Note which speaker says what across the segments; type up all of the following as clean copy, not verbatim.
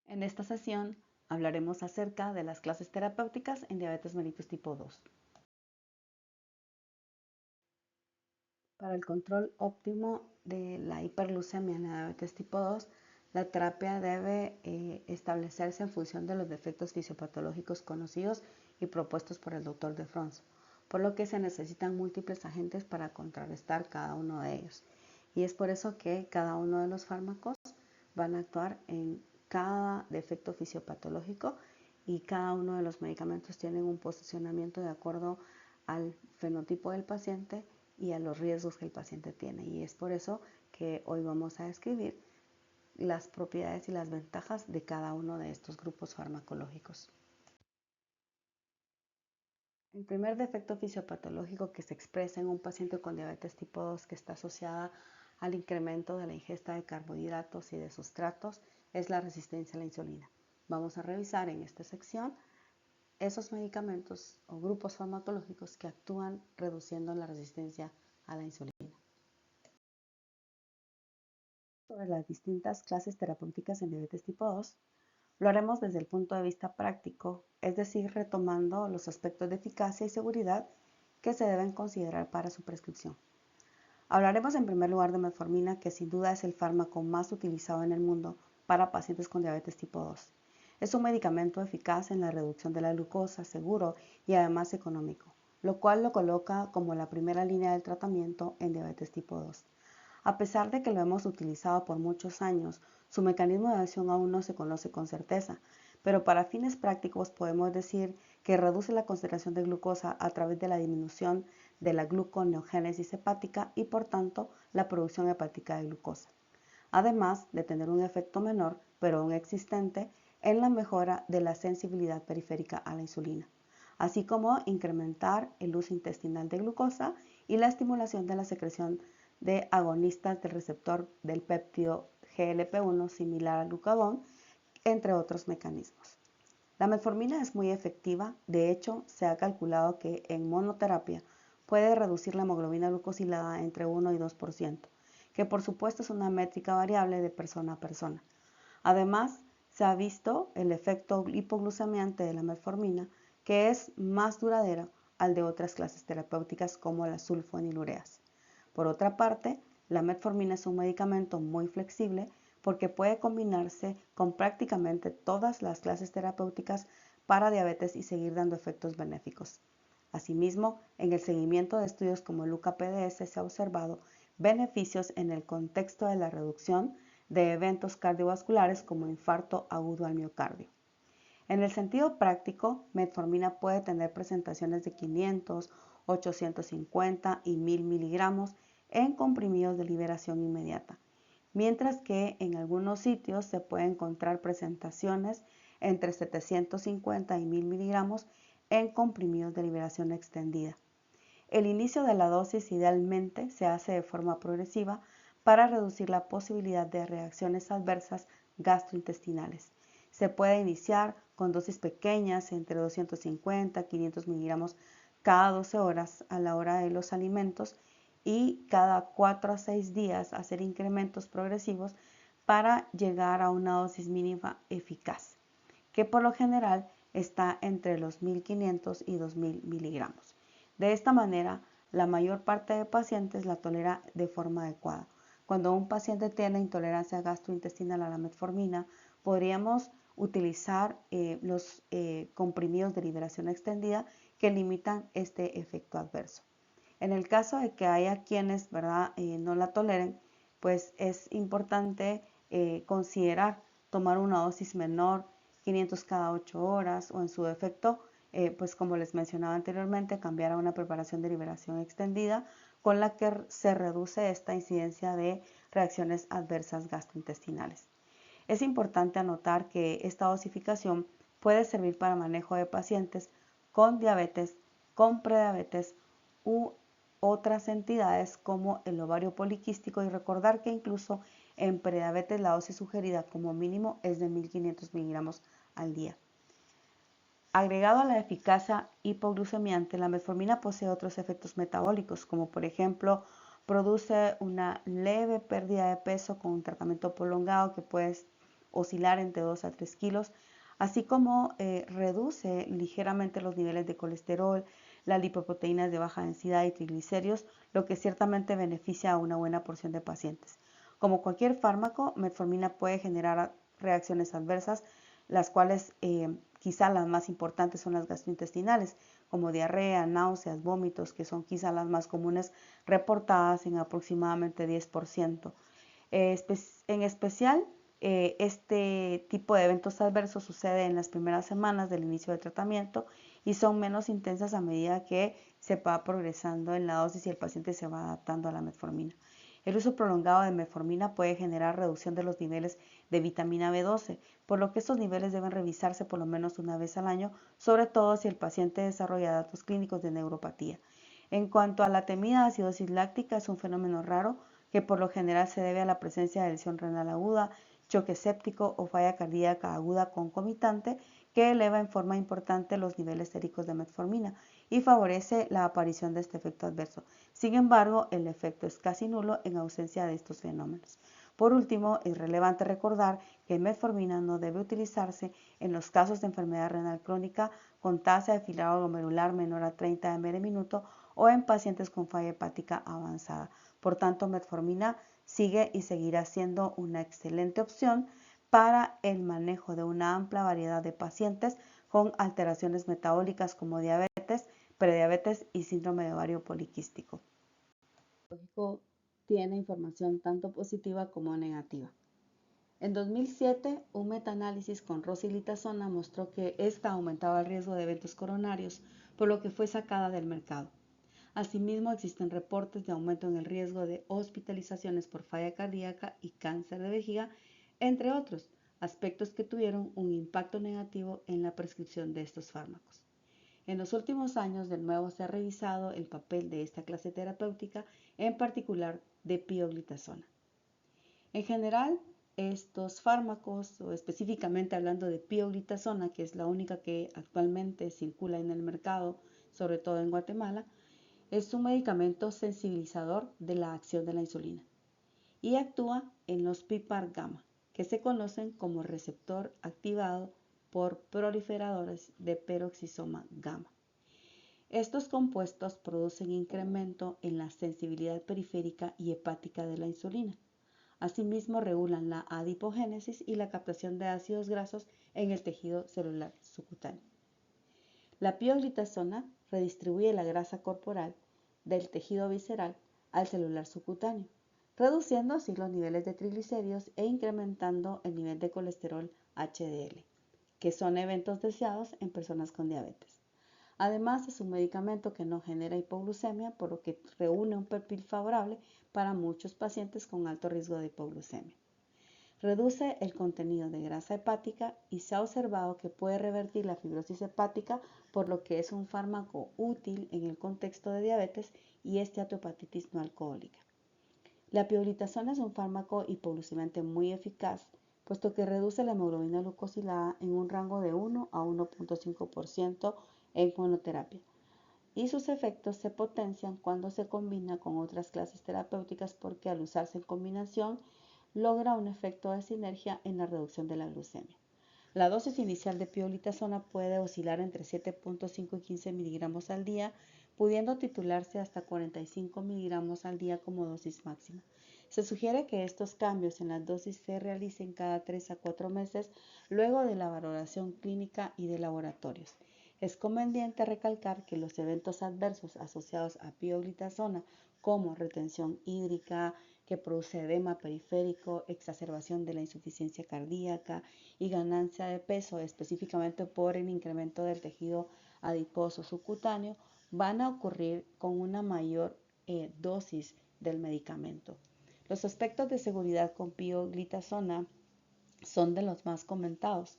Speaker 1: En esta sesión hablaremos acerca de las clases terapéuticas en diabetes mellitus tipo 2. Para el control óptimo de la hiperglucemia en la diabetes tipo 2, la terapia debe establecerse en función de los defectos fisiopatológicos conocidos y propuestos por el Dr. de France, por lo que se necesitan múltiples agentes para contrarrestar cada uno de ellos. Y es por eso que cada uno de los fármacos van a actuar en cada defecto fisiopatológico y cada uno de los medicamentos tienen un posicionamiento de acuerdo al fenotipo del paciente y a los riesgos que el paciente tiene. Y es por eso que hoy vamos a describir las propiedades y las ventajas de cada uno de estos grupos farmacológicos. El primer defecto fisiopatológico que se expresa en un paciente con diabetes tipo 2 que está asociada al incremento de la ingesta de carbohidratos y de sustratos es la resistencia a la insulina. Vamos a revisar en esta sección esos medicamentos o grupos farmacológicos que actúan reduciendo la resistencia a la insulina. Sobre las distintas clases terapéuticas en diabetes tipo 2, lo haremos desde el punto de vista práctico, es decir, retomando los aspectos de eficacia y seguridad que se deben considerar para su prescripción. Hablaremos en primer lugar de metformina, que sin duda es el fármaco más utilizado en el mundo para pacientes con diabetes tipo 2. Es un medicamento eficaz en la reducción de la glucosa, seguro y además económico, lo cual lo coloca como la primera línea del tratamiento en diabetes tipo 2. A pesar de que lo hemos utilizado por muchos años, su mecanismo de acción aún no se conoce con certeza, pero para fines prácticos podemos decir que reduce la concentración de glucosa a través de la disminución de la gluconeogénesis hepática y por tanto la producción hepática de glucosa, además de tener un efecto menor, pero aún existente, en la mejora de la sensibilidad periférica a la insulina, así como incrementar el uso intestinal de glucosa y la estimulación de la secreción de agonistas del receptor del péptido GLP-1 similar al glucagón, entre otros mecanismos. La metformina es muy efectiva, de hecho se ha calculado que en monoterapia puede reducir la hemoglobina glucosilada entre 1 y 2%, que por supuesto es una métrica variable de persona a persona. Además, se ha visto el efecto hipoglucemiante de la metformina, que es más duradero al de otras clases terapéuticas como las sulfonilureas. Por otra parte, la metformina es un medicamento muy flexible porque puede combinarse con prácticamente todas las clases terapéuticas para diabetes y seguir dando efectos benéficos. Asimismo, en el seguimiento de estudios como el UCA-PDS se ha observado beneficios en el contexto de la reducción de eventos cardiovasculares como infarto agudo al miocardio. En el sentido práctico, metformina puede tener presentaciones de 500, 850 y 1000 miligramos en comprimidos de liberación inmediata, mientras que en algunos sitios se puede encontrar presentaciones entre 750 y 1000 miligramos en comprimidos de liberación extendida. El inicio de la dosis idealmente se hace de forma progresiva para reducir la posibilidad de reacciones adversas gastrointestinales. Se puede iniciar con dosis pequeñas entre 250 y 500 miligramos cada 12 horas a la hora de los alimentos y cada 4 a 6 días hacer incrementos progresivos para llegar a una dosis mínima eficaz, que por lo general está entre los 1500 y 2000 miligramos. De esta manera, la mayor parte de pacientes la tolera de forma adecuada. Cuando un paciente tiene intolerancia gastrointestinal a la metformina, podríamos utilizar los comprimidos de liberación extendida que limitan este efecto adverso. En el caso de que haya quienes no la toleren, pues es importante considerar tomar una dosis menor, 500 cada 8 horas o en su defecto, pues como les mencionaba anteriormente, cambiar a una preparación de liberación extendida con la que se reduce esta incidencia de reacciones adversas gastrointestinales. Es importante anotar que esta dosificación puede servir para manejo de pacientes con diabetes, con prediabetes u otras entidades como el ovario poliquístico y recordar que incluso en prediabetes la dosis sugerida como mínimo es de 1500 miligramos al día. Agregado a la eficacia hipoglucemiante, la metformina posee otros efectos metabólicos, como por ejemplo produce una leve pérdida de peso con un tratamiento prolongado que puede oscilar entre 2 a 3 kilos, así como reduce ligeramente los niveles de colesterol, las lipoproteínas de baja densidad y triglicéridos, lo que ciertamente beneficia a una buena porción de pacientes. Como cualquier fármaco, metformina puede generar reacciones adversas, las cuales quizá las más importantes son las gastrointestinales, como diarrea, náuseas, vómitos, que son quizá las más comunes reportadas en aproximadamente 10%. En especial, este tipo de eventos adversos sucede en las primeras semanas del inicio del tratamiento y son menos intensas a medida que se va progresando en la dosis y el paciente se va adaptando a la metformina. El uso prolongado de metformina puede generar reducción de los niveles de vitamina B12, por lo que estos niveles deben revisarse por lo menos una vez al año, sobre todo si el paciente desarrolla datos clínicos de neuropatía. En cuanto a la temida acidosis láctica, es un fenómeno raro que por lo general se debe a la presencia de lesión renal aguda, choque séptico o falla cardíaca aguda concomitante que eleva en forma importante los niveles séricos de metformina y favorece la aparición de este efecto adverso. Sin embargo, el efecto es casi nulo en ausencia de estos fenómenos. Por último, es relevante recordar que metformina no debe utilizarse en los casos de enfermedad renal crónica con tasa de filtrado glomerular menor a 30 ml minuto o en pacientes con falla hepática avanzada. Por tanto, metformina sigue y seguirá siendo una excelente opción para el manejo de una amplia variedad de pacientes con alteraciones metabólicas como diabetes, prediabetes y síndrome de ovario poliquístico. Tiene información tanto positiva como negativa. En 2007, un metaanálisis con rosiglitazona mostró que esta aumentaba el riesgo de eventos coronarios, por lo que fue sacada del mercado. Asimismo, existen reportes de aumento en el riesgo de hospitalizaciones por falla cardíaca y cáncer de vejiga, entre otros aspectos que tuvieron un impacto negativo en la prescripción de estos fármacos. En los últimos años, de nuevo, se ha revisado el papel de esta clase terapéutica, en particular de pioglitazona. En general, estos fármacos, o específicamente hablando de pioglitazona, que es la única que actualmente circula en el mercado, sobre todo en Guatemala, es un medicamento sensibilizador de la acción de la insulina y actúa en los PPAR gamma, que se conocen como receptor activado por proliferadores de peroxisoma gamma. Estos compuestos producen incremento en la sensibilidad periférica y hepática de la insulina. Asimismo, regulan la adipogénesis y la captación de ácidos grasos en el tejido celular subcutáneo. La pioglitazona redistribuye la grasa corporal del tejido visceral al celular subcutáneo, reduciendo así los niveles de triglicéridos e incrementando el nivel de colesterol HDL, que son eventos deseados en personas con diabetes. Además, es un medicamento que no genera hipoglucemia, por lo que reúne un perfil favorable para muchos pacientes con alto riesgo de hipoglucemia. Reduce el contenido de grasa hepática y se ha observado que puede revertir la fibrosis hepática, por lo que es un fármaco útil en el contexto de diabetes y esteatohepatitis no alcohólica. La pioglitazona es un fármaco hipoglucemiante muy eficaz, puesto que reduce la hemoglobina glucosilada en un rango de 1 a 1.5% en monoterapia, y sus efectos se potencian cuando se combina con otras clases terapéuticas porque al usarse en combinación logra un efecto de sinergia en la reducción de la glucemia. La dosis inicial de pioglitazona puede oscilar entre 7.5 y 15 miligramos al día, pudiendo titularse hasta 45 miligramos al día como dosis máxima. Se sugiere que estos cambios en las dosis se realicen cada 3 a 4 meses luego de la valoración clínica y de laboratorios. Es conveniente recalcar que los eventos adversos asociados a pioglitazona, como retención hídrica, que produce edema periférico, exacerbación de la insuficiencia cardíaca y ganancia de peso, específicamente por el incremento del tejido adiposo subcutáneo, van a ocurrir con una mayor dosis del medicamento. Los aspectos de seguridad con pioglitazona son de los más comentados,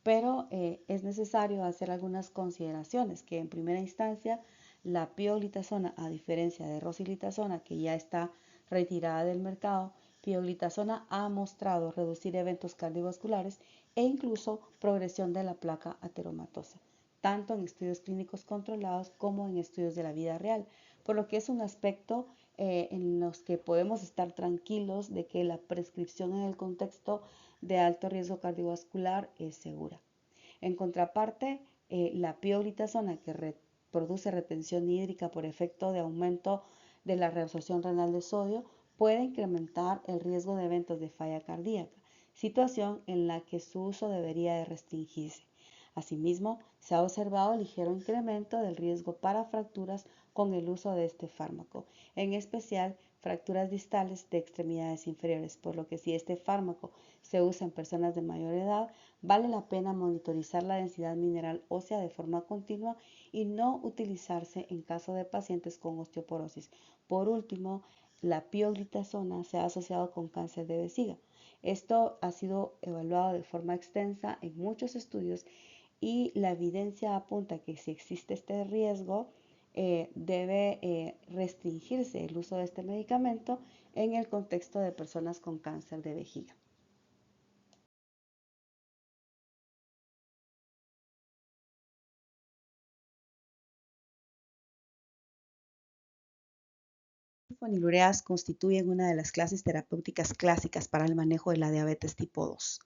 Speaker 1: pero es necesario hacer algunas consideraciones, que en primera instancia la pioglitazona, a diferencia de rosiglitazona, que ya está retirada del mercado, pioglitazona ha mostrado reducir eventos cardiovasculares e incluso progresión de la placa ateromatosa, tanto en estudios clínicos controlados como en estudios de la vida real, por lo que es un aspecto en los que podemos estar tranquilos de que la prescripción en el contexto de alto riesgo cardiovascular es segura. En contraparte, la pioglitazona, que produce retención hídrica por efecto de aumento de la reabsorción renal de sodio, puede incrementar el riesgo de eventos de falla cardíaca, situación en la que su uso debería de restringirse. Asimismo, se ha observado ligero incremento del riesgo para fracturas con el uso de este fármaco, en especial fracturas distales de extremidades inferiores, por lo que si este fármaco se usa en personas de mayor edad, vale la pena monitorizar la densidad mineral ósea de forma continua y no utilizarse en caso de pacientes con osteoporosis. Por último, la pioglitazona se ha asociado con cáncer de vejiga. Esto ha sido evaluado de forma extensa en muchos estudios y la evidencia apunta que si existe este riesgo, debe restringirse el uso de este medicamento en el contexto de personas con cáncer de vejiga. Las sulfonilureas constituyen una de las clases terapéuticas clásicas para el manejo de la diabetes tipo 2.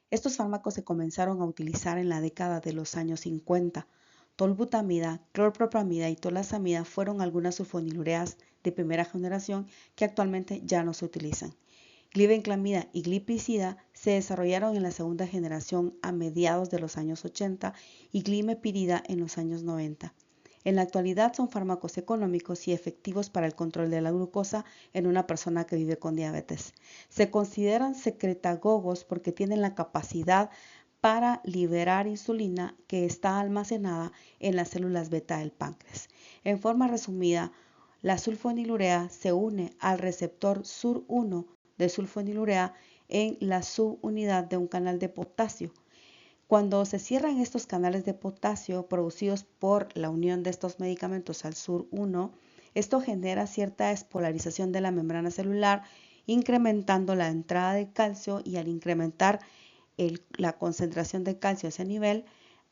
Speaker 1: Estos fármacos se comenzaron a utilizar en la década de los años 50. Tolbutamida, clorpropamida y tolazamida fueron algunas sulfonilureas de primera generación que actualmente ya no se utilizan. Glibenclamida y glipizida se desarrollaron en la segunda generación a mediados de los años 80 y glimepirida en los años 90. En la actualidad son fármacos económicos y efectivos para el control de la glucosa en una persona que vive con diabetes. Se consideran secretagogos porque tienen la capacidad para liberar insulina que está almacenada en las células beta del páncreas. En forma resumida, la sulfonilurea se une al receptor SUR1 de sulfonilurea en la subunidad de un canal de potasio. Cuando se cierran estos canales de potasio producidos por la unión de estos medicamentos al SUR1, esto genera cierta despolarización de la membrana celular, incrementando la entrada de calcio, y al incrementar la concentración de calcio a ese nivel,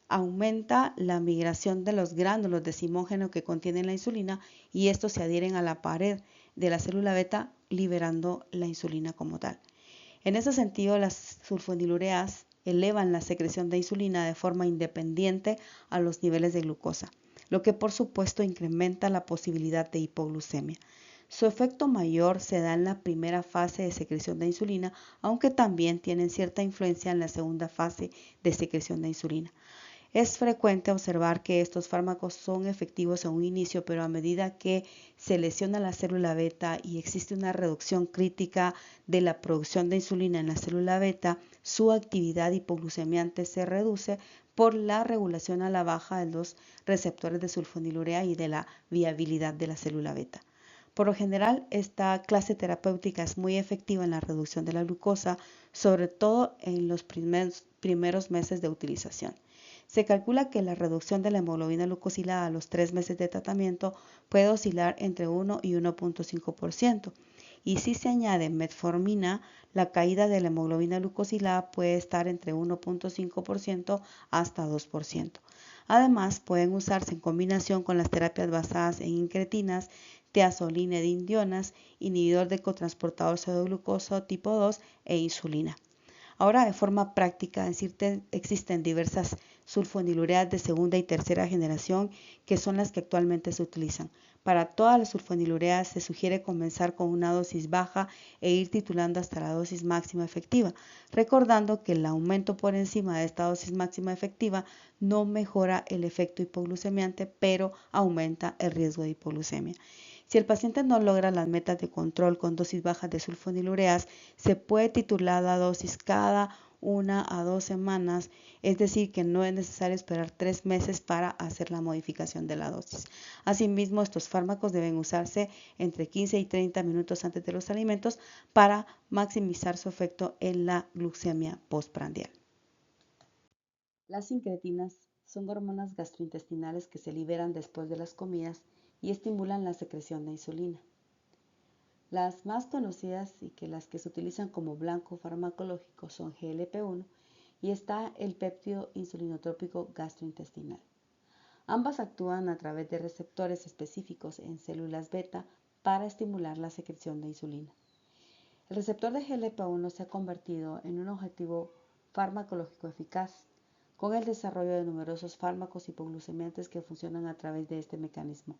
Speaker 1: aumenta la migración de los gránulos de simógeno que contienen la insulina, y estos se adhieren a la pared de la célula beta, liberando la insulina como tal. En ese sentido, las sulfonilureas elevan la secreción de insulina de forma independiente a los niveles de glucosa, lo que por supuesto incrementa la posibilidad de hipoglucemia. Su efecto mayor se da en la primera fase de secreción de insulina, aunque también tienen cierta influencia en la segunda fase de secreción de insulina. Es frecuente observar que estos fármacos son efectivos en un inicio, pero a medida que se lesiona la célula beta y existe una reducción crítica de la producción de insulina en la célula beta, su actividad hipoglucemiante se reduce por la regulación a la baja de los receptores de sulfonilurea y de la viabilidad de la célula beta. Por lo general, esta clase terapéutica es muy efectiva en la reducción de la glucosa, sobre todo en los primeros meses de utilización. Se calcula que la reducción de la hemoglobina glucosilada a los 3 meses de tratamiento puede oscilar entre 1 y 1.5%. Y si se añade metformina, la caída de la hemoglobina glucosilada puede estar entre 1.5% hasta 2%. Además, pueden usarse en combinación con las terapias basadas en incretinas, tiazolinedindionas, inhibidor de cotransportador pseudoglucosa tipo 2 e insulina. Ahora, de forma práctica, existen diversas sulfonilureas de segunda y tercera generación que son las que actualmente se utilizan. Para todas las sulfonilureas se sugiere comenzar con una dosis baja e ir titulando hasta la dosis máxima efectiva, recordando que el aumento por encima de esta dosis máxima efectiva no mejora el efecto hipoglucemiante, pero aumenta el riesgo de hipoglucemia. Si el paciente no logra las metas de control con dosis bajas de sulfonilureas, se puede titular la dosis cada 1 a 2 semanas, es decir, que no es necesario esperar 3 meses para hacer la modificación de la dosis. Asimismo, estos fármacos deben usarse entre 15 y 30 minutos antes de los alimentos para maximizar su efecto en la glucemia postprandial. Las incretinas son hormonas gastrointestinales que se liberan después de las comidas y estimulan la secreción de insulina. Las más conocidas y las que se utilizan como blanco farmacológico son GLP-1 y está el péptido insulinotrópico gastrointestinal. Ambas actúan a través de receptores específicos en células beta para estimular la secreción de insulina. El receptor de GLP-1 se ha convertido en un objetivo farmacológico eficaz, con el desarrollo de numerosos fármacos hipoglucemiantes que funcionan a través de este mecanismo.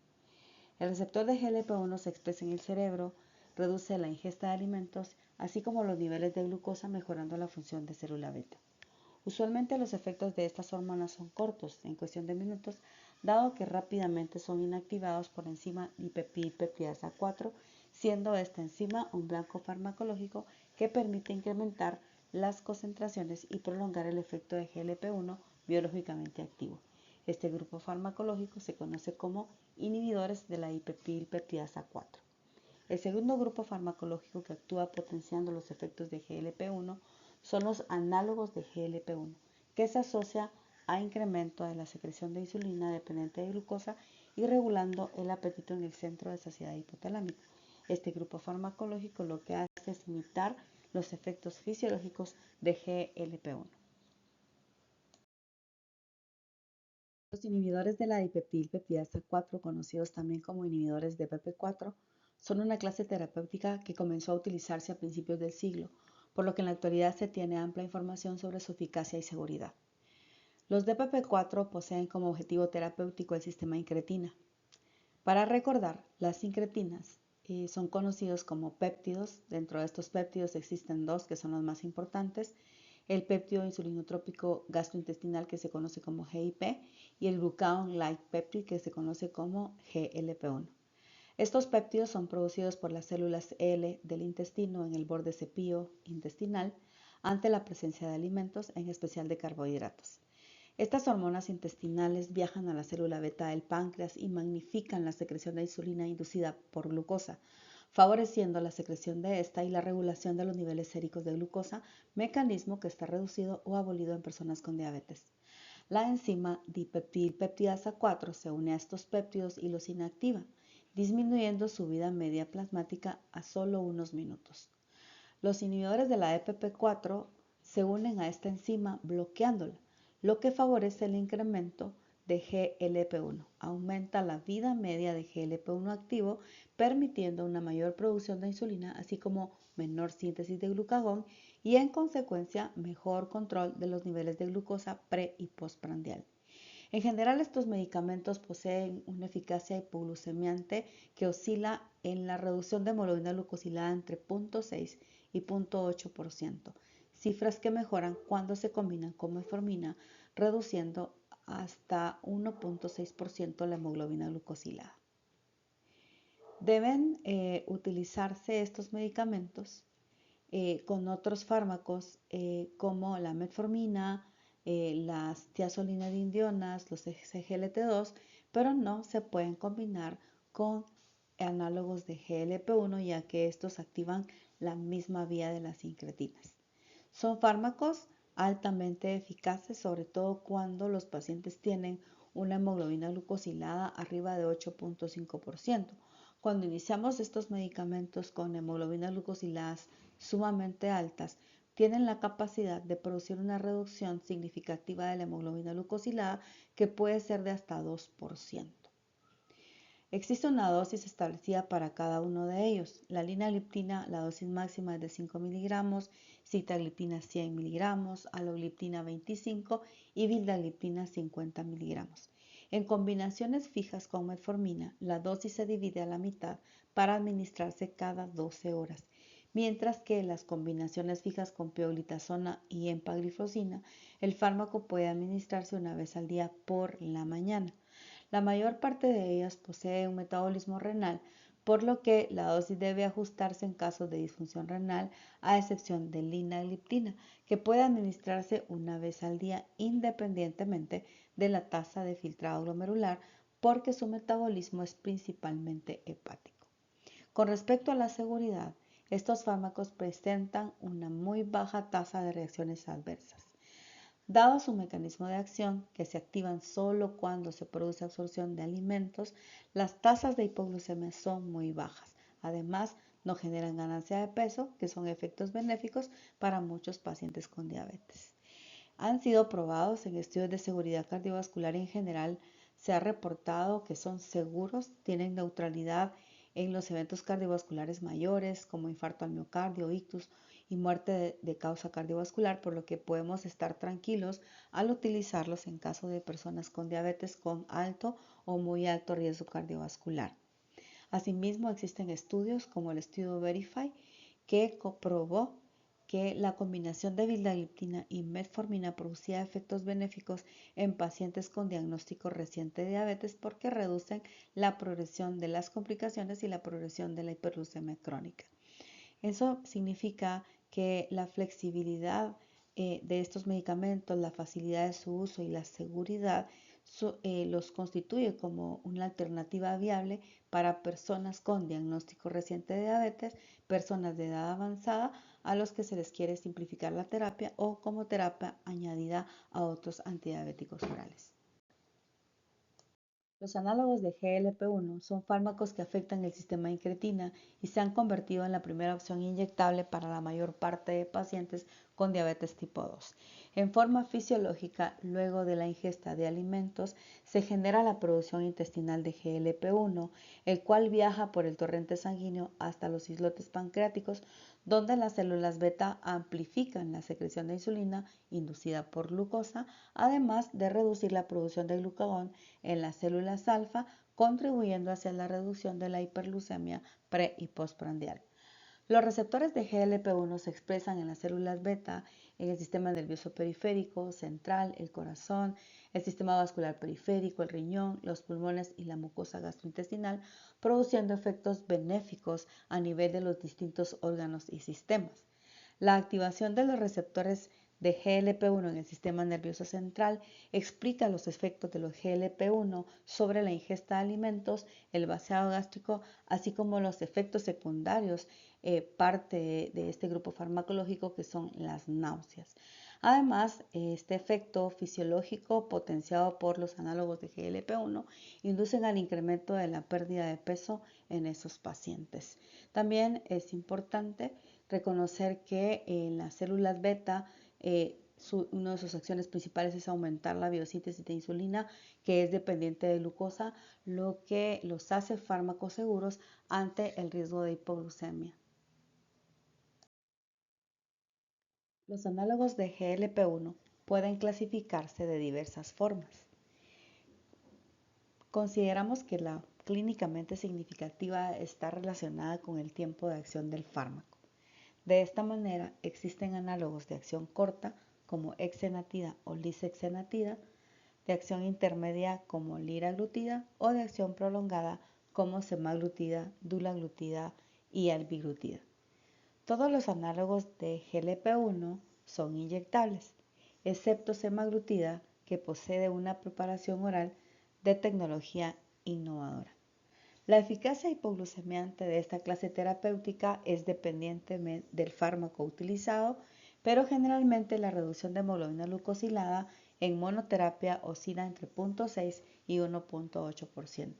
Speaker 1: El receptor de GLP-1 se expresa en el cerebro, reduce la ingesta de alimentos, así como los niveles de glucosa, mejorando la función de célula beta. Usualmente los efectos de estas hormonas son cortos, en cuestión de minutos, dado que rápidamente son inactivados por enzima dipeptidasa 4, siendo esta enzima un blanco farmacológico que permite incrementar las concentraciones y prolongar el efecto de GLP-1 biológicamente activo. Este grupo farmacológico se conoce como inhibidores de la dipeptidasa 4. El segundo grupo farmacológico que actúa potenciando los efectos de GLP-1 son los análogos de GLP-1, que se asocia a incremento de la secreción de insulina dependiente de glucosa y regulando el apetito en el centro de saciedad hipotalámico. Este grupo farmacológico lo que hace es imitar los efectos fisiológicos de GLP-1. Los inhibidores de la dipeptidasa 4, conocidos también como inhibidores de PP4, son una clase terapéutica que comenzó a utilizarse a principios del siglo, por lo que en la actualidad se tiene amplia información sobre su eficacia y seguridad. Los DPP4 poseen como objetivo terapéutico el sistema incretina. Para recordar, las incretinas son conocidos como péptidos. Dentro de estos péptidos existen dos que son los más importantes: el péptido insulinotrópico gastrointestinal, que se conoce como GIP, y el glucagon-like peptide, que se conoce como GLP-1. Estos péptidos son producidos por las células L del intestino en el borde cepillo intestinal ante la presencia de alimentos, en especial de carbohidratos. Estas hormonas intestinales viajan a la célula beta del páncreas y magnifican la secreción de insulina inducida por glucosa, favoreciendo la secreción de esta y la regulación de los niveles séricos de glucosa, mecanismo que está reducido o abolido en personas con diabetes. La enzima dipeptidasa 4 se une a estos péptidos y los inactiva, disminuyendo su vida media plasmática a solo unos minutos. Los inhibidores de la EPP4 se unen a esta enzima bloqueándola, lo que favorece el incremento de GLP-1. Aumenta la vida media de GLP-1 activo, permitiendo una mayor producción de insulina, así como menor síntesis de glucagón y, en consecuencia, mejor control de los niveles de glucosa pre y postprandial. En general, estos medicamentos poseen una eficacia hipoglucemiante que oscila en la reducción de hemoglobina glucosilada entre 0.6 y 0.8%, cifras que mejoran cuando se combinan con metformina, reduciendo hasta 1.6% la hemoglobina glucosilada. Deben utilizarse estos medicamentos con otros fármacos como la metformina, las tiazolinidindionas, los SGLT2, pero no se pueden combinar con análogos de GLP-1, ya que estos activan la misma vía de las incretinas. Son fármacos altamente eficaces, sobre todo cuando los pacientes tienen una hemoglobina glucosilada arriba de 8.5%. Cuando iniciamos estos medicamentos con hemoglobina glucosiladas sumamente altas, tienen la capacidad de producir una reducción significativa de la hemoglobina glucosilada que puede ser de hasta 2%. Existe una dosis establecida para cada uno de ellos. La linagliptina, la dosis máxima es de 5 miligramos, sitagliptina 100 miligramos, alogliptina 25 y vildagliptina 50 miligramos. En combinaciones fijas con metformina, la dosis se divide a la mitad para administrarse cada 12 horas, mientras que en las combinaciones fijas con pioglitazona y empagliflozina, el fármaco puede administrarse una vez al día por la mañana. La mayor parte de ellas posee un metabolismo renal, por lo que la dosis debe ajustarse en casos de disfunción renal, a excepción de linagliptina, que puede administrarse una vez al día independientemente de la tasa de filtrado glomerular, porque su metabolismo es principalmente hepático. Con respecto a la seguridad, estos fármacos presentan una muy baja tasa de reacciones adversas. Dado su mecanismo de acción, que se activan solo cuando se produce absorción de alimentos, las tasas de hipoglucemia son muy bajas. Además, no generan ganancia de peso, que son efectos benéficos para muchos pacientes con diabetes. Han sido probados en estudios de seguridad cardiovascular y en general se ha reportado que son seguros, tienen neutralidad en los eventos cardiovasculares mayores como infarto al miocardio, ictus y muerte de causa cardiovascular, por lo que podemos estar tranquilos al utilizarlos en caso de personas con diabetes con alto o muy alto riesgo cardiovascular. Asimismo, existen estudios como el estudio Verify que comprobó que la combinación de vildagliptina y metformina producía efectos benéficos en pacientes con diagnóstico reciente de diabetes porque reducen la progresión de las complicaciones y la progresión de la hiperglucemia crónica. Eso significa que la flexibilidad de estos medicamentos, la facilidad de su uso y la seguridad los constituye como una alternativa viable para personas con diagnóstico reciente de diabetes, personas de edad avanzada a los que se les quiere simplificar la terapia o como terapia añadida a otros antidiabéticos orales. Los análogos de GLP-1 son fármacos que afectan el sistema de incretina y se han convertido en la primera opción inyectable para la mayor parte de pacientes con diabetes tipo 2. En forma fisiológica, luego de la ingesta de alimentos, se genera la producción intestinal de GLP-1, el cual viaja por el torrente sanguíneo hasta los islotes pancreáticos, donde las células beta amplifican la secreción de insulina inducida por glucosa, además de reducir la producción de glucagón en las células alfa, contribuyendo hacia la reducción de la hiperglucemia pre- y postprandial. Los receptores de GLP-1 se expresan en las células beta, en el sistema nervioso periférico, central, el corazón, el sistema vascular periférico, el riñón, los pulmones y la mucosa gastrointestinal, produciendo efectos benéficos a nivel de los distintos órganos y sistemas. La activación de los receptores de GLP-1 en el sistema nervioso central explica los efectos de los GLP-1 sobre la ingesta de alimentos, el vaciado gástrico, así como los efectos secundarios, parte de este grupo farmacológico que son las náuseas. Además, este efecto fisiológico potenciado por los análogos de GLP-1 inducen al incremento de la pérdida de peso en esos pacientes. También es importante reconocer que en las células beta una de sus acciones principales es aumentar la biosíntesis de insulina, que es dependiente de glucosa, lo que los hace fármacos seguros ante el riesgo de hipoglucemia. Los análogos de GLP-1 pueden clasificarse de diversas formas. Consideramos que la clínicamente significativa está relacionada con el tiempo de acción del fármaco. De esta manera, existen análogos de acción corta como exenatida o lisexenatida, de acción intermedia como liraglutida o de acción prolongada como semaglutida, dulaglutida y albiglutida. Todos los análogos de GLP-1 son inyectables, excepto semaglutida, que posee una preparación oral de tecnología innovadora. La eficacia hipoglucemiante de esta clase terapéutica es dependiente del fármaco utilizado, pero generalmente la reducción de hemoglobina glucosilada en monoterapia oscila entre 0.6 y 1.8%.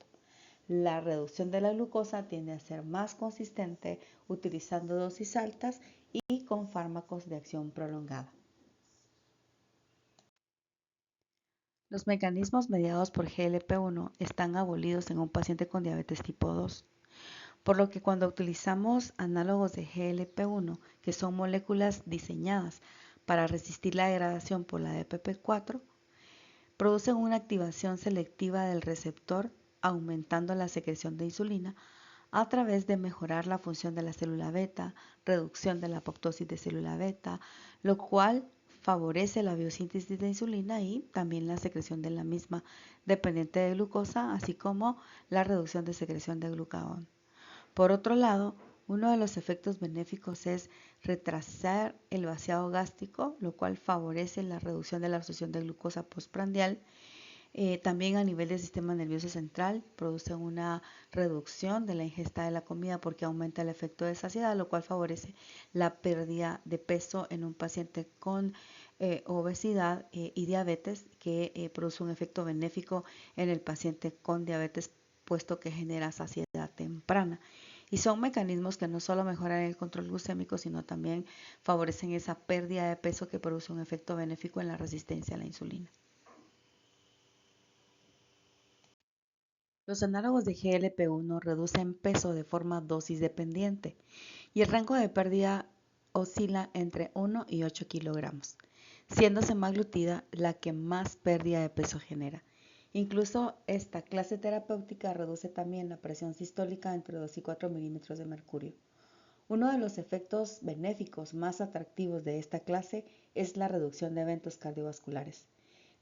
Speaker 1: La reducción de la glucosa tiende a ser más consistente utilizando dosis altas y con fármacos de acción prolongada. Los mecanismos mediados por GLP-1 están abolidos en un paciente con diabetes tipo 2, por lo que cuando utilizamos análogos de GLP-1, que son moléculas diseñadas para resistir la degradación por la DPP-4, producen una activación selectiva del receptor, aumentando la secreción de insulina a través de mejorar la función de la célula beta, reducción de la apoptosis de célula beta, lo cual favorece la biosíntesis de insulina y también la secreción de la misma dependiente de glucosa, así como la reducción de secreción de glucagón. Por otro lado, uno de los efectos benéficos es retrasar el vaciado gástrico, lo cual favorece la reducción de la absorción de glucosa postprandial. También a nivel del sistema nervioso central produce una reducción de la ingesta de la comida porque aumenta el efecto de saciedad, lo cual favorece la pérdida de peso en un paciente con obesidad y diabetes, que produce un efecto benéfico en el paciente con diabetes, puesto que genera saciedad temprana. Y son mecanismos que no solo mejoran el control glucémico, sino también favorecen esa pérdida de peso que produce un efecto benéfico en la resistencia a la insulina. Los análogos de GLP-1 reducen peso de forma dosis dependiente y el rango de pérdida oscila entre 1 y 8 kilogramos, siendo semaglutida la que más pérdida de peso genera. Incluso esta clase terapéutica reduce también la presión sistólica entre 2 y 4 milímetros de mercurio. Uno de los efectos benéficos más atractivos de esta clase es la reducción de eventos cardiovasculares.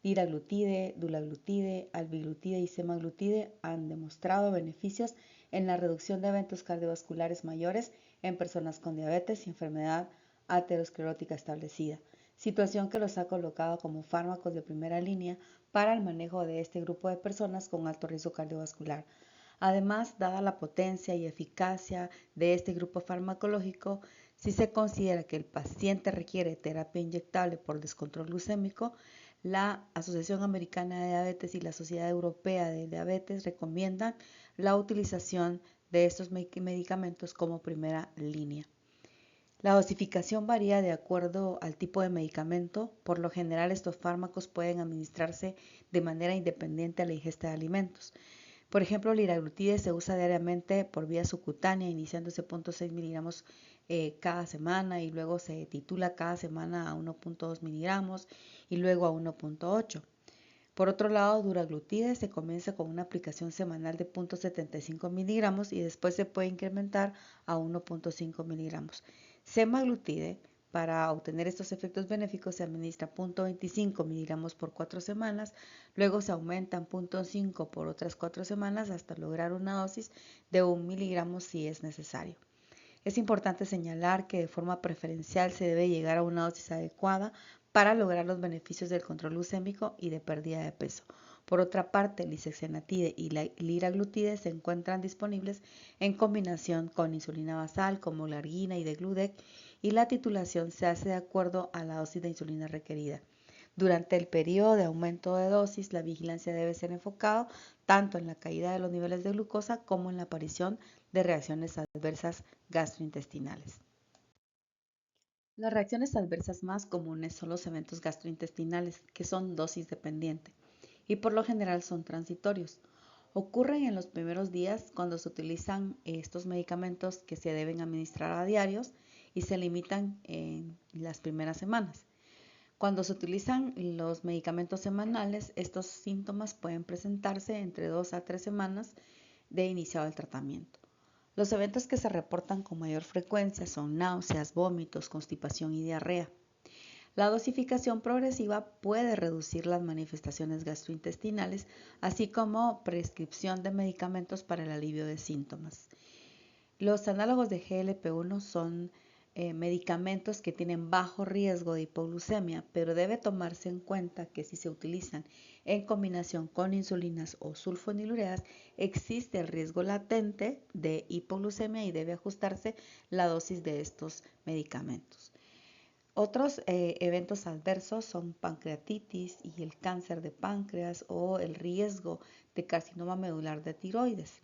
Speaker 1: Liraglutide, dulaglutide, albiglutide y semaglutide han demostrado beneficios en la reducción de eventos cardiovasculares mayores en personas con diabetes y enfermedad aterosclerótica establecida, situación que los ha colocado como fármacos de primera línea para el manejo de este grupo de personas con alto riesgo cardiovascular. Además, dada la potencia y eficacia de este grupo farmacológico, si se considera que el paciente requiere terapia inyectable por descontrol glucémico, la Asociación Americana de Diabetes y la Sociedad Europea de Diabetes recomiendan la utilización de estos medicamentos como primera línea. La dosificación varía de acuerdo al tipo de medicamento. Por lo general, estos fármacos pueden administrarse de manera independiente a la ingesta de alimentos. Por ejemplo, el liraglutide se usa diariamente por vía subcutánea, iniciándose 0.6 miligramos cada semana y luego se titula cada semana a 1.2 miligramos y luego a 1.8. Por otro lado, duraglutide se comienza con una aplicación semanal de 0.75 miligramos y después se puede incrementar a 1.5 miligramos. Semaglutide, para obtener estos efectos benéficos, se administra 0.25 miligramos por 4 semanas, luego se aumentan 0.5 por otras 4 semanas hasta lograr una dosis de 1 miligramo si es necesario. Es importante señalar que de forma preferencial se debe llegar a una dosis adecuada para lograr los beneficios del control glucémico y de pérdida de peso. Por otra parte, el lisexenatide y la liraglutide se encuentran disponibles en combinación con insulina basal como Largina y Degludec, y la titulación se hace de acuerdo a la dosis de insulina requerida. Durante el periodo de aumento de dosis, la vigilancia debe ser enfocada tanto en la caída de los niveles de glucosa como en la aparición de reacciones adversas gastrointestinales. Las reacciones adversas más comunes son los eventos gastrointestinales, que son dosis dependiente y por lo general son transitorios. Ocurren en los primeros días cuando se utilizan estos medicamentos que se deben administrar a diarios y se limitan en las primeras semanas. Cuando se utilizan los medicamentos semanales, estos síntomas pueden presentarse entre 2 a 3 semanas de iniciado el tratamiento. Los eventos que se reportan con mayor frecuencia son náuseas, vómitos, constipación y diarrea. La dosificación progresiva puede reducir las manifestaciones gastrointestinales, así como prescripción de medicamentos para el alivio de síntomas. Los análogos de GLP-1 son medicamentos que tienen bajo riesgo de hipoglucemia, pero debe tomarse en cuenta que si se utilizan en combinación con insulinas o sulfonilureas, existe el riesgo latente de hipoglucemia y debe ajustarse la dosis de estos medicamentos. Otros eventos adversos son pancreatitis y el cáncer de páncreas o el riesgo de carcinoma medular de tiroides.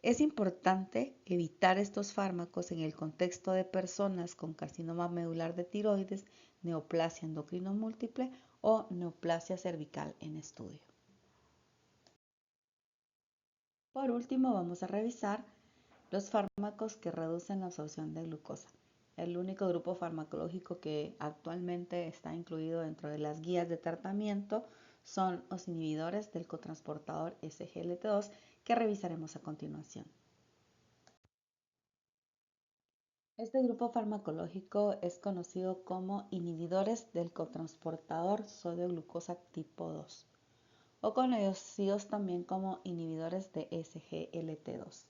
Speaker 1: Es importante evitar estos fármacos en el contexto de personas con carcinoma medular de tiroides, neoplasia endocrino múltiple o neoplasia cervical en estudio. Por último, vamos a revisar los fármacos que reducen la absorción de glucosa. El único grupo farmacológico que actualmente está incluido dentro de las guías de tratamiento son los inhibidores del cotransportador SGLT2 que revisaremos a continuación. Este grupo farmacológico es conocido como inhibidores del cotransportador sodio-glucosa tipo 2 o conocidos también como inhibidores de SGLT2.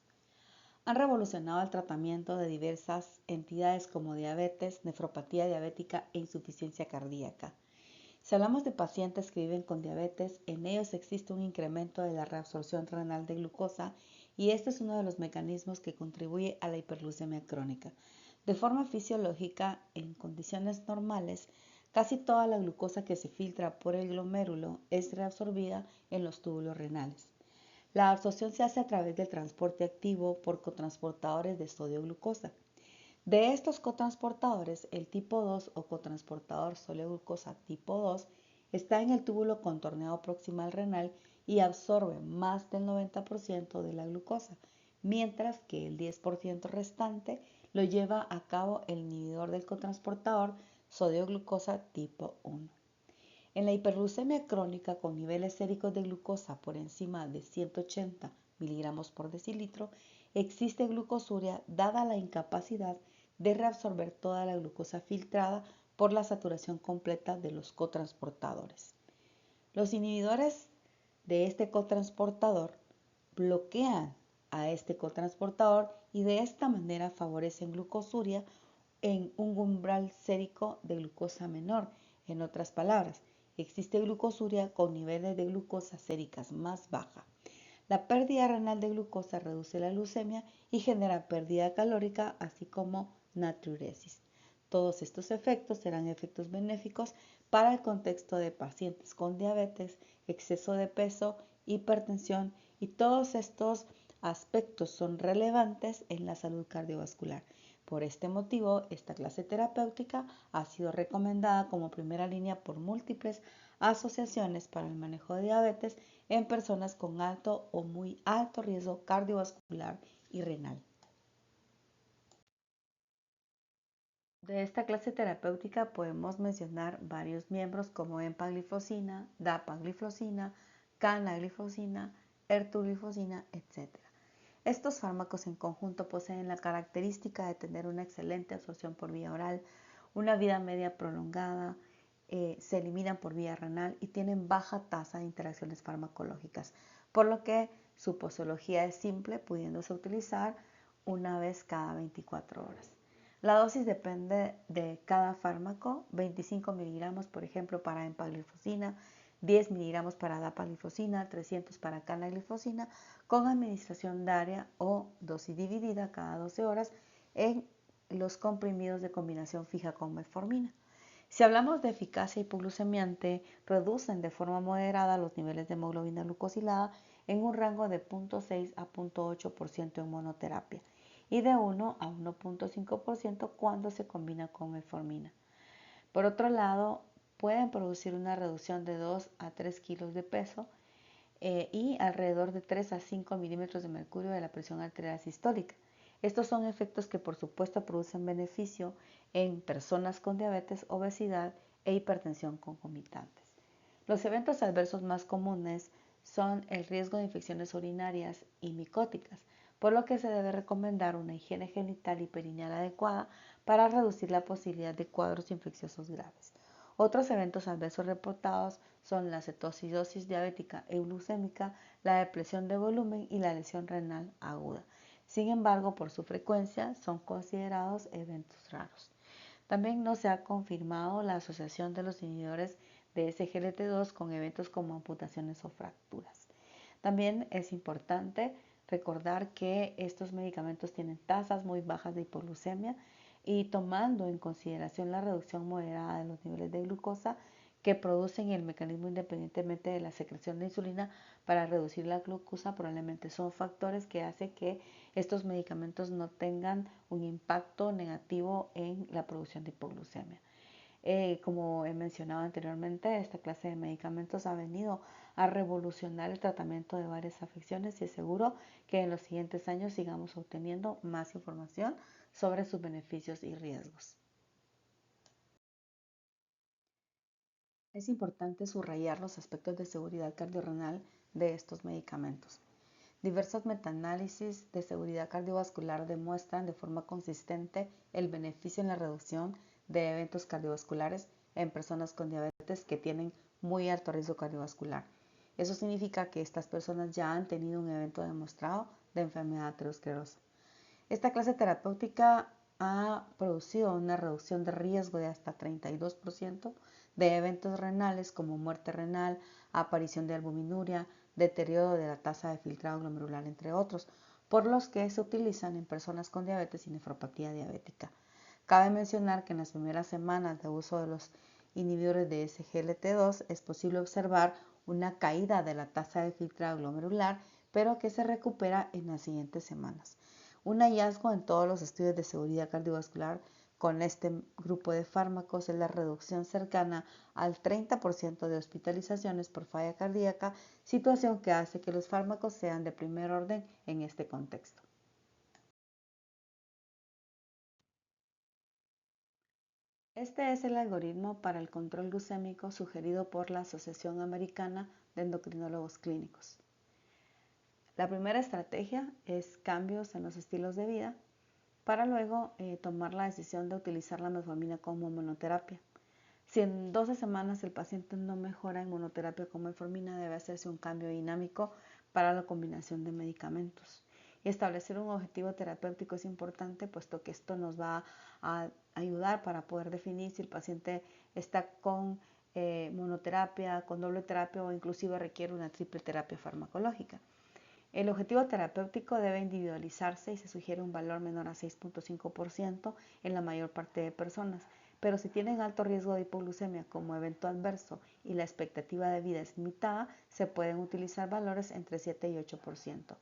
Speaker 1: Han revolucionado el tratamiento de diversas entidades como diabetes, nefropatía diabética e insuficiencia cardíaca. Si hablamos de pacientes que viven con diabetes, en ellos existe un incremento de la reabsorción renal de glucosa y este es uno de los mecanismos que contribuye a la hiperglucemia crónica. De forma fisiológica, en condiciones normales, casi toda la glucosa que se filtra por el glomérulo es reabsorbida en los túbulos renales. La absorción se hace a través del transporte activo por cotransportadores de sodio-glucosa. De estos cotransportadores, el tipo 2 o cotransportador sodio-glucosa tipo 2 está en el túbulo contorneado proximal renal y absorbe más del 90% de la glucosa, mientras que el 10% restante lo lleva a cabo el inhibidor del cotransportador sodio-glucosa tipo 1. En la hiperglucemia crónica con niveles séricos de glucosa por encima de 180 miligramos por decilitro, existe glucosuria dada la incapacidad de reabsorber toda la glucosa filtrada por la saturación completa de los cotransportadores. Los inhibidores de este cotransportador bloquean a este cotransportador y de esta manera favorecen glucosuria en un umbral sérico de glucosa menor. En otras palabras, existe glucosuria con niveles de glucosa séricas más baja. La pérdida renal de glucosa reduce la glucemia y genera pérdida calórica, así como natriuresis. Todos estos efectos serán efectos benéficos para el contexto de pacientes con diabetes, exceso de peso, hipertensión, y todos estos aspectos son relevantes en la salud cardiovascular. Por este motivo, esta clase terapéutica ha sido recomendada como primera línea por múltiples asociaciones para el manejo de diabetes en personas con alto o muy alto riesgo cardiovascular y renal. De esta clase terapéutica podemos mencionar varios miembros como empagliflozina, dapagliflozina, canagliflozina, ertugliflozina, etc. Estos fármacos en conjunto poseen la característica de tener una excelente absorción por vía oral, una vida media prolongada, se eliminan por vía renal y tienen baja tasa de interacciones farmacológicas, por lo que su posología es simple, pudiéndose utilizar una vez cada 24 horas. La dosis depende de cada fármaco, 25 miligramos por ejemplo para empagliflozina, 10 miligramos para dapagliflozina, 300 para canagliflozina, con administración diaria o dosis dividida cada 12 horas en los comprimidos de combinación fija con metformina. Si hablamos de eficacia hipoglucemiante, reducen de forma moderada los niveles de hemoglobina glucosilada en un rango de 0.6 a 0.8% en monoterapia y de 1 a 1.5% cuando se combina con metformina. Por otro lado, pueden producir una reducción de 2 a 3 kilos de peso y alrededor de 3 a 5 milímetros de mercurio de la presión arterial sistólica. Estos son efectos que por supuesto producen beneficio en personas con diabetes, obesidad e hipertensión concomitantes. Los eventos adversos más comunes son el riesgo de infecciones urinarias y micóticas, por lo que se debe recomendar una higiene genital y perineal adecuada para reducir la posibilidad de cuadros infecciosos graves. Otros eventos adversos reportados son la cetocidosis diabética euglucémica, la depresión de volumen y la lesión renal aguda. Sin embargo, por su frecuencia, son considerados eventos raros. También no se ha confirmado la asociación de los inhibidores de SGLT2 con eventos como amputaciones o fracturas. También es importante recordar que estos medicamentos tienen tasas muy bajas de hipoglucemia y tomando en consideración la reducción moderada de los niveles de glucosa que producen el mecanismo independientemente de la secreción de insulina para reducir la glucosa, probablemente son factores que hacen que estos medicamentos no tengan un impacto negativo en la producción de hipoglucemia. Como he mencionado anteriormente, esta clase de medicamentos ha venido a revolucionar el tratamiento de varias afecciones y es seguro que en los siguientes años sigamos obteniendo más información sobre sus beneficios y riesgos. Es importante subrayar los aspectos de seguridad cardiorrenal de estos medicamentos. Diversos metaanálisis de seguridad cardiovascular demuestran de forma consistente el beneficio en la reducción de eventos cardiovasculares en personas con diabetes que tienen muy alto riesgo cardiovascular. Eso significa que estas personas ya han tenido un evento demostrado de enfermedad aterosclerosa. Esta clase terapéutica ha producido una reducción de riesgo de hasta 32% de eventos renales como muerte renal, aparición de albuminuria, deterioro de la tasa de filtrado glomerular, entre otros, por los que se utilizan en personas con diabetes y nefropatía diabética. Cabe mencionar que en las primeras semanas de uso de los inhibidores de SGLT2 es posible observar una caída de la tasa de filtrado glomerular, pero que se recupera en las siguientes semanas. Un hallazgo en todos los estudios de seguridad cardiovascular con este grupo de fármacos es la reducción cercana al 30% de hospitalizaciones por falla cardíaca, situación que hace que los fármacos sean de primer orden en este contexto. Este es el algoritmo para el control glucémico sugerido por la Asociación Americana de Endocrinólogos Clínicos. La primera estrategia es cambios en los estilos de vida para luego tomar la decisión de utilizar la metformina como monoterapia. Si en 12 semanas el paciente no mejora en monoterapia con metformina, debe hacerse un cambio dinámico para la combinación de medicamentos. Y establecer un objetivo terapéutico es importante, puesto que esto nos va a ayudar para poder definir si el paciente está con monoterapia, con doble terapia o inclusive requiere una triple terapia farmacológica. El objetivo terapéutico debe individualizarse y se sugiere un valor menor a 6.5% en la mayor parte de personas, pero si tienen alto riesgo de hipoglucemia como evento adverso y la expectativa de vida es limitada, se pueden utilizar valores entre 7 y 8%.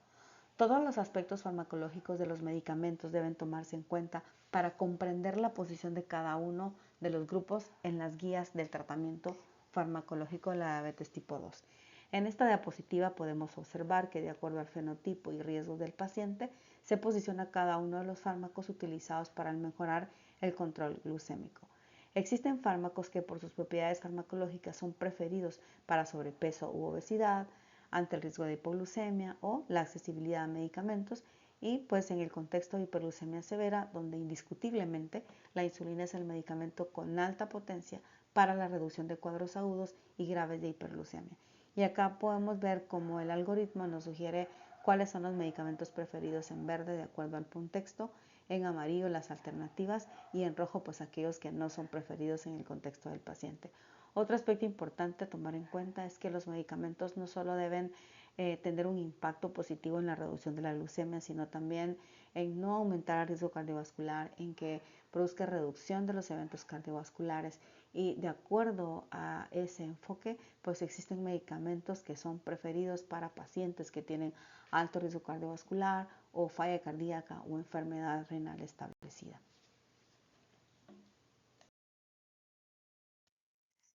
Speaker 1: Todos los aspectos farmacológicos de los medicamentos deben tomarse en cuenta para comprender la posición de cada uno de los grupos en las guías del tratamiento farmacológico de la diabetes tipo 2. En esta diapositiva podemos observar que de acuerdo al fenotipo y riesgos del paciente, se posiciona cada uno de los fármacos utilizados para mejorar el control glucémico. Existen fármacos que por sus propiedades farmacológicas son preferidos para sobrepeso u obesidad, ante el riesgo de hipoglucemia o la accesibilidad a medicamentos y pues en el contexto de hiperglucemia severa, donde indiscutiblemente la insulina es el medicamento con alta potencia para la reducción de cuadros agudos y graves de hiperglucemia. Y acá podemos ver cómo el algoritmo nos sugiere cuáles son los medicamentos preferidos en verde de acuerdo al contexto, en amarillo las alternativas y en rojo pues aquellos que no son preferidos en el contexto del paciente. Otro aspecto importante a tomar en cuenta es que los medicamentos no solo deben tener un impacto positivo en la reducción de la glucemia, sino también en no aumentar el riesgo cardiovascular, en que produzca reducción de los eventos cardiovasculares y de acuerdo a ese enfoque, pues existen medicamentos que son preferidos para pacientes que tienen alto riesgo cardiovascular o falla cardíaca o enfermedad renal establecida.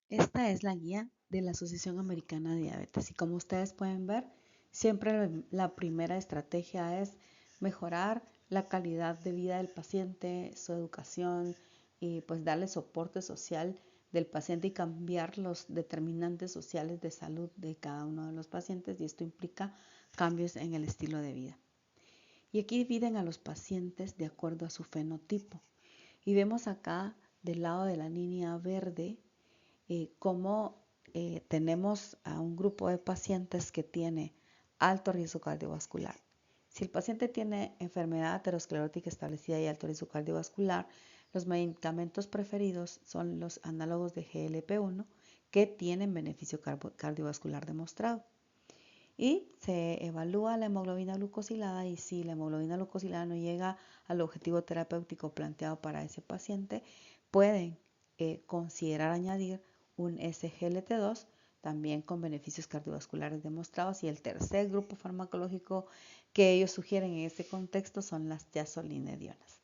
Speaker 1: Esta es la guía de la Asociación Americana de Diabetes y como ustedes pueden ver, siempre la primera estrategia es mejorar la calidad de vida del paciente, su educación y pues darle soporte social del paciente y cambiar los determinantes sociales de salud de cada uno de los pacientes y esto implica cambios en el estilo de vida. Y aquí dividen a los pacientes de acuerdo a su fenotipo y vemos acá del lado de la línea verde cómo tenemos a un grupo de pacientes que tiene alto riesgo cardiovascular. Si el paciente tiene enfermedad aterosclerótica establecida y alto riesgo cardiovascular, los medicamentos preferidos son los análogos de GLP-1 que tienen beneficio cardiovascular demostrado. Y se evalúa la hemoglobina glucosilada y si la hemoglobina glucosilada no llega al objetivo terapéutico planteado para ese paciente, pueden considerar añadir un SGLT2 también con beneficios cardiovasculares demostrados y el tercer grupo farmacológico que ellos sugieren en este contexto son las tiazolinedionas.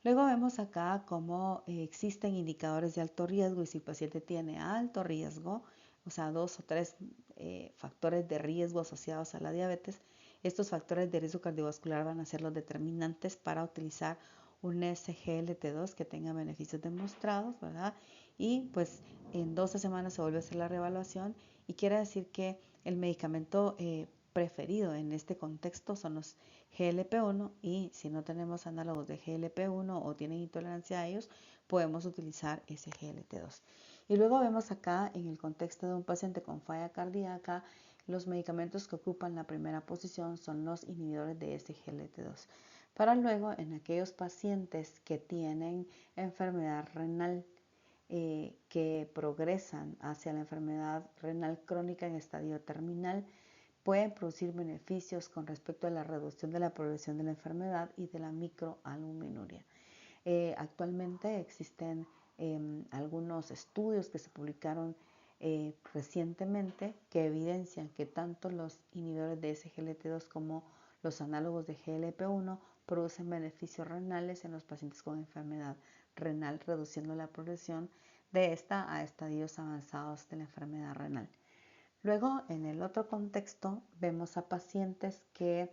Speaker 1: Luego vemos acá cómo existen indicadores de alto riesgo y si el paciente tiene alto riesgo, o sea, 2 o 3 factores de riesgo asociados a la diabetes, estos factores de riesgo cardiovascular van a ser los determinantes para utilizar un SGLT2 que tenga beneficios demostrados, ¿verdad? Y pues en 12 semanas se vuelve a hacer la reevaluación y quiere decir que el medicamento preferido en este contexto son los GLP-1 y si no tenemos análogos de GLP-1 o tienen intolerancia a ellos, podemos utilizar ese GLT2. Y luego vemos acá en el contexto de un paciente con falla cardíaca, los medicamentos que ocupan la primera posición son los inhibidores de SGLT2. Para luego en aquellos pacientes que tienen enfermedad renal que progresan hacia la enfermedad renal crónica en estadio terminal, pueden producir beneficios con respecto a la reducción de la progresión de la enfermedad y de la microalbuminuria. Actualmente existen algunos estudios que se publicaron recientemente que evidencian que tanto los inhibidores de SGLT2 como los análogos de GLP-1 producen beneficios renales en los pacientes con enfermedad renal, reduciendo la progresión de esta a estadios avanzados de la enfermedad renal. Luego, en el otro contexto, vemos a pacientes que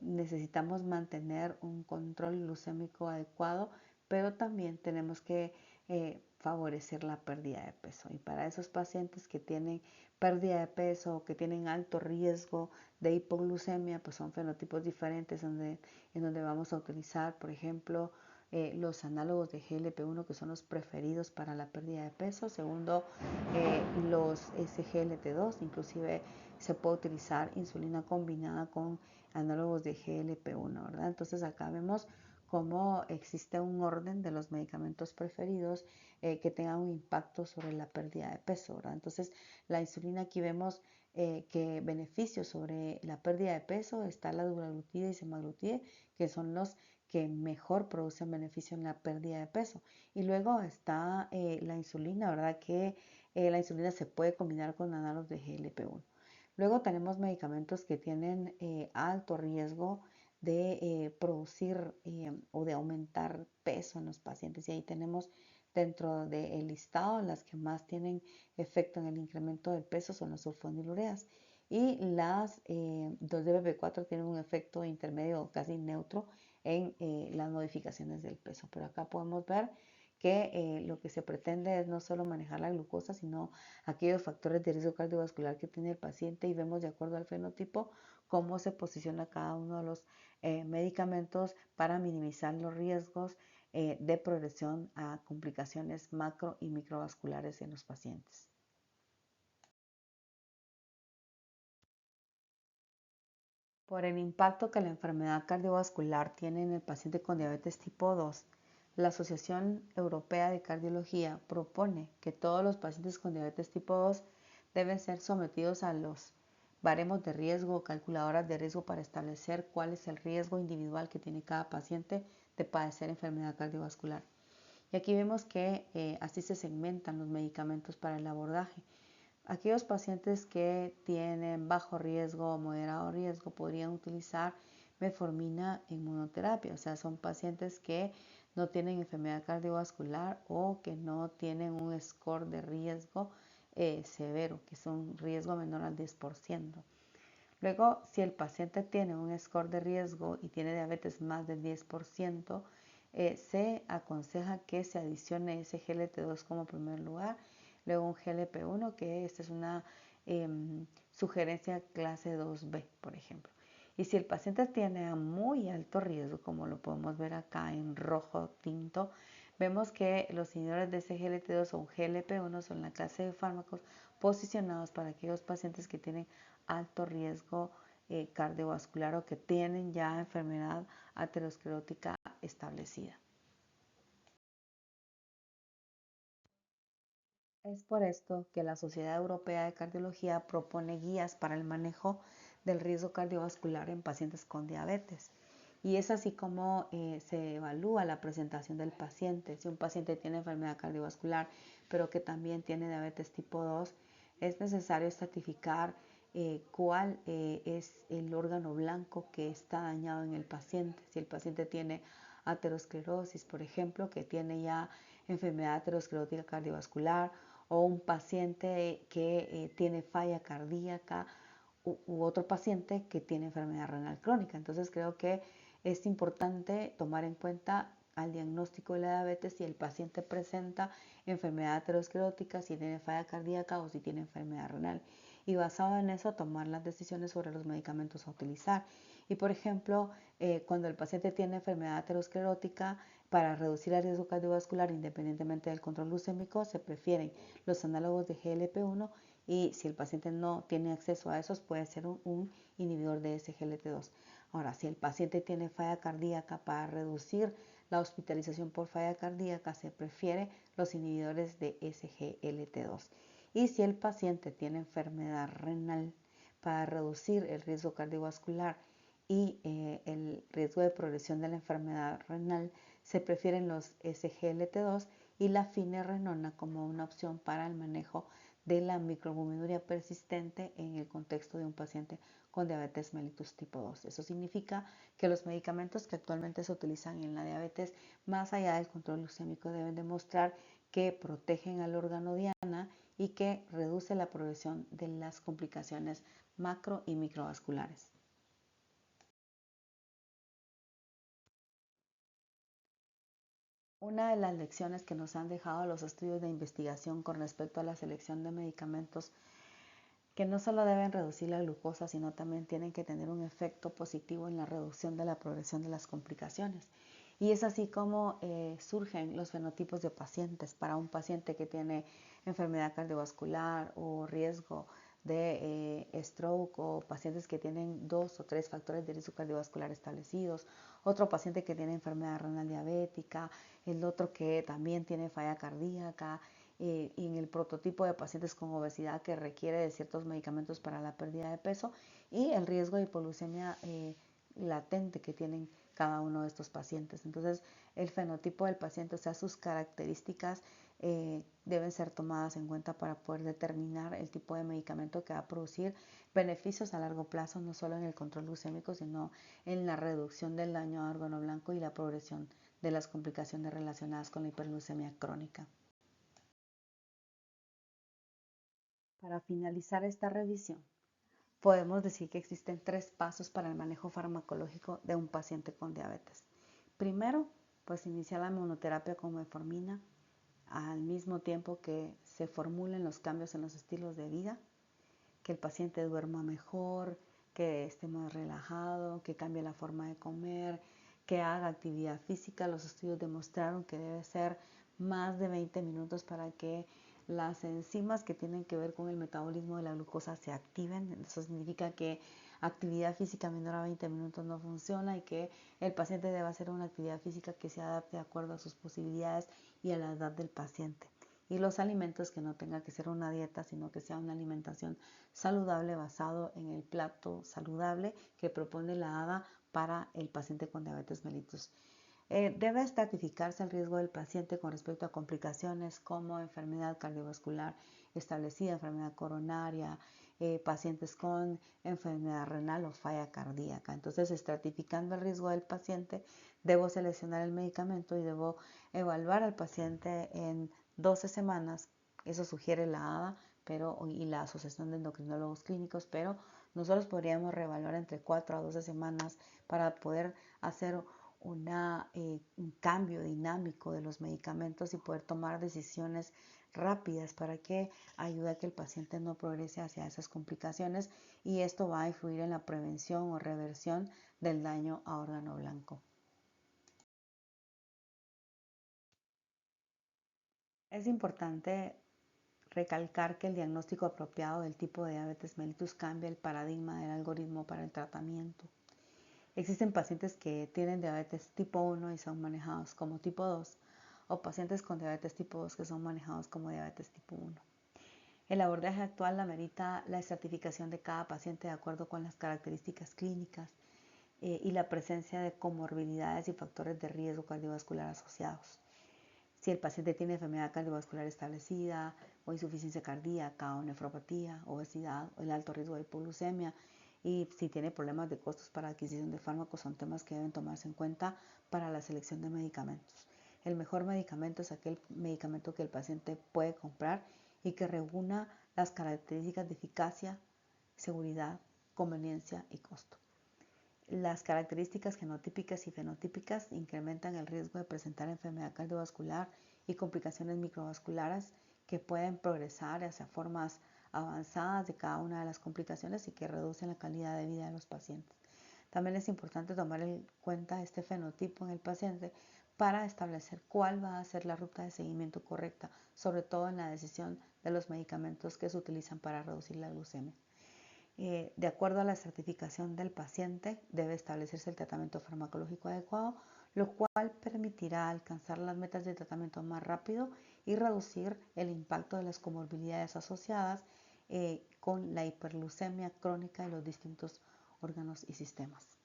Speaker 1: necesitamos mantener un control glucémico adecuado, pero también tenemos que favorecer la pérdida de peso. Y para esos pacientes que tienen pérdida de peso o que tienen alto riesgo de hipoglucemia, pues son fenotipos diferentes en donde vamos a utilizar, por ejemplo, los análogos de GLP-1 que son los preferidos para la pérdida de peso. Segundo, los SGLT2, inclusive se puede utilizar insulina combinada con análogos de GLP-1, ¿verdad? Entonces acá vemos cómo existe un orden de los medicamentos preferidos que tengan un impacto sobre la pérdida de peso, ¿verdad? Entonces la insulina aquí vemos que beneficios sobre la pérdida de peso está la dulaglutide y semaglutide, que son los que mejor producen beneficio en la pérdida de peso. Y luego está la insulina, ¿verdad? Que la insulina se puede combinar con análogos de GLP-1. Luego tenemos medicamentos que tienen alto riesgo de producir o de aumentar peso en los pacientes. Y ahí tenemos dentro del listado las que más tienen efecto en el incremento del peso son las sulfonilureas. Y las 2-DPP4 tienen un efecto intermedio o casi neutro en las modificaciones del peso. Pero acá podemos ver que lo que se pretende es no solo manejar la glucosa, sino aquellos factores de riesgo cardiovascular que tiene el paciente y vemos de acuerdo al fenotipo cómo se posiciona cada uno de los medicamentos para minimizar los riesgos de progresión a complicaciones macro y microvasculares en los pacientes. Por el impacto que la enfermedad cardiovascular tiene en el paciente con diabetes tipo 2, la Asociación Europea de Cardiología propone que todos los pacientes con diabetes tipo 2 deben ser sometidos a los baremos de riesgo o calculadoras de riesgo para establecer cuál es el riesgo individual que tiene cada paciente de padecer enfermedad cardiovascular. Y aquí vemos que así se segmentan los medicamentos para el abordaje. Aquellos pacientes que tienen bajo riesgo o moderado riesgo podrían utilizar metformina en monoterapia, o sea, son pacientes que no tienen enfermedad cardiovascular o que no tienen un score de riesgo severo, que es un riesgo menor al 10%. Luego, si el paciente tiene un score de riesgo y tiene diabetes más del 10%, se aconseja que se adicione ese GLT2 como primer lugar, luego un GLP-1, que esta es una sugerencia clase 2B, por ejemplo. Y si el paciente tiene muy alto riesgo, como lo podemos ver acá en rojo tinto, vemos que los inhibidores de ese GLT2 o GLP-1 son la clase de fármacos posicionados para aquellos pacientes que tienen alto riesgo cardiovascular o que tienen ya enfermedad aterosclerótica establecida. Es por esto que la Sociedad Europea de Cardiología propone guías para el manejo del riesgo cardiovascular en pacientes con diabetes. Y es así como se evalúa la presentación del paciente. Si un paciente tiene enfermedad cardiovascular, pero que también tiene diabetes tipo 2, es necesario estratificar cuál es el órgano blanco que está dañado en el paciente. Si el paciente tiene aterosclerosis, por ejemplo, que tiene ya enfermedad aterosclerótica cardiovascular, o un paciente que tiene falla cardíaca u otro paciente que tiene enfermedad renal crónica. Entonces creo que es importante tomar en cuenta al diagnóstico de la diabetes si el paciente presenta enfermedad aterosclerótica, si tiene falla cardíaca o si tiene enfermedad renal. Y basado en eso tomar las decisiones sobre los medicamentos a utilizar. Y por ejemplo, cuando el paciente tiene enfermedad aterosclerótica, para reducir el riesgo cardiovascular independientemente del control glucémico, se prefieren los análogos de GLP-1 y si el paciente no tiene acceso a esos, puede ser un inhibidor de SGLT2. Ahora, si el paciente tiene falla cardíaca, para reducir la hospitalización por falla cardíaca, se prefiere los inhibidores de SGLT2. Y si el paciente tiene enfermedad renal, para reducir el riesgo cardiovascular y el riesgo de progresión de la enfermedad renal, se prefieren los SGLT2 y la finerenona como una opción para el manejo de la microalbuminuria persistente en el contexto de un paciente con diabetes mellitus tipo 2. Eso significa que los medicamentos que actualmente se utilizan en la diabetes, más allá del control glucémico, deben demostrar que protegen al órgano diana y que reduce la progresión de las complicaciones macro y microvasculares. Una de las lecciones que nos han dejado los estudios de investigación con respecto a la selección de medicamentos que no solo deben reducir la glucosa, sino también tienen que tener un efecto positivo en la reducción de la progresión de las complicaciones. Y es así como surgen los fenotipos de pacientes. Para un paciente que tiene enfermedad cardiovascular o riesgo de stroke, o pacientes que tienen 2 o 3 factores de riesgo cardiovascular establecidos, otro paciente que tiene enfermedad renal diabética, el otro que también tiene falla cardíaca, y en el prototipo de pacientes con obesidad que requiere de ciertos medicamentos para la pérdida de peso, y el riesgo de hipoglucemia latente que tienen cada uno de estos pacientes. Entonces, el fenotipo del paciente, o sea, sus características deben ser tomadas en cuenta para poder determinar el tipo de medicamento que va a producir beneficios a largo plazo, no solo en el control glucémico, sino en la reducción del daño a órgano blanco y la progresión de las complicaciones relacionadas con la hiperglucemia crónica. Para finalizar esta revisión, podemos decir que existen 3 pasos para el manejo farmacológico de un paciente con diabetes. Primero, pues iniciar la monoterapia con metformina al mismo tiempo que se formulen los cambios en los estilos de vida, que el paciente duerma mejor, que esté más relajado, que cambie la forma de comer, que haga actividad física. Los estudios demostraron que debe ser más de 20 minutos para que las enzimas que tienen que ver con el metabolismo de la glucosa se activen. Eso significa que actividad física menor a 20 minutos no funciona y que el paciente debe hacer una actividad física que se adapte de acuerdo a sus posibilidades y a la edad del paciente. Y los alimentos, que no tenga que ser una dieta, sino que sea una alimentación saludable basado en el plato saludable que propone la ADA para el paciente con diabetes mellitus. Debe estratificarse el riesgo del paciente con respecto a complicaciones como enfermedad cardiovascular establecida, enfermedad coronaria, pacientes con enfermedad renal o falla cardíaca. Entonces, estratificando el riesgo del paciente, debo seleccionar el medicamento y debo evaluar al paciente en 12 semanas. Eso sugiere la ADA y la Asociación de Endocrinólogos Clínicos, pero nosotros podríamos reevaluar entre 4 a 12 semanas para poder hacer un cambio dinámico de los medicamentos y poder tomar decisiones rápidas para que ayude a que el paciente no progrese hacia esas complicaciones, y esto va a influir en la prevención o reversión del daño a órgano blanco. Es importante recalcar que el diagnóstico apropiado del tipo de diabetes mellitus cambia el paradigma del algoritmo para el tratamiento. Existen pacientes que tienen diabetes tipo 1 y son manejados como tipo 2, o pacientes con diabetes tipo 2 que son manejados como diabetes tipo 1. El abordaje actual amerita la estratificación de cada paciente de acuerdo con las características clínicas y la presencia de comorbilidades y factores de riesgo cardiovascular asociados. Si el paciente tiene enfermedad cardiovascular establecida, o insuficiencia cardíaca, o nefropatía, obesidad, o el alto riesgo de hipoglucemia, y si tiene problemas de costos para adquisición de fármacos, son temas que deben tomarse en cuenta para la selección de medicamentos. El mejor medicamento es aquel medicamento que el paciente puede comprar y que reúna las características de eficacia, seguridad, conveniencia y costo. Las características genotípicas y fenotípicas incrementan el riesgo de presentar enfermedad cardiovascular y complicaciones microvasculares que pueden progresar hacia formas avanzadas de cada una de las complicaciones y que reducen la calidad de vida de los pacientes. También es importante tomar en cuenta este fenotipo en el paciente para establecer cuál va a ser la ruta de seguimiento correcta, sobre todo en la decisión de los medicamentos que se utilizan para reducir la glucemia. De acuerdo a la certificación del paciente, debe establecerse el tratamiento farmacológico adecuado, lo cual permitirá alcanzar las metas de tratamiento más rápido y reducir el impacto de las comorbilidades asociadas con la hiperglucemia crónica en los distintos órganos y sistemas.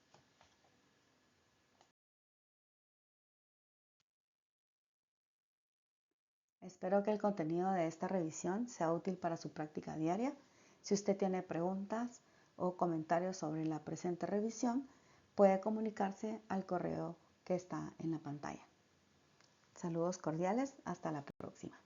Speaker 1: Espero que el contenido de esta revisión sea útil para su práctica diaria. Si usted tiene preguntas o comentarios sobre la presente revisión, puede comunicarse al correo que está en la pantalla. Saludos cordiales, hasta la próxima.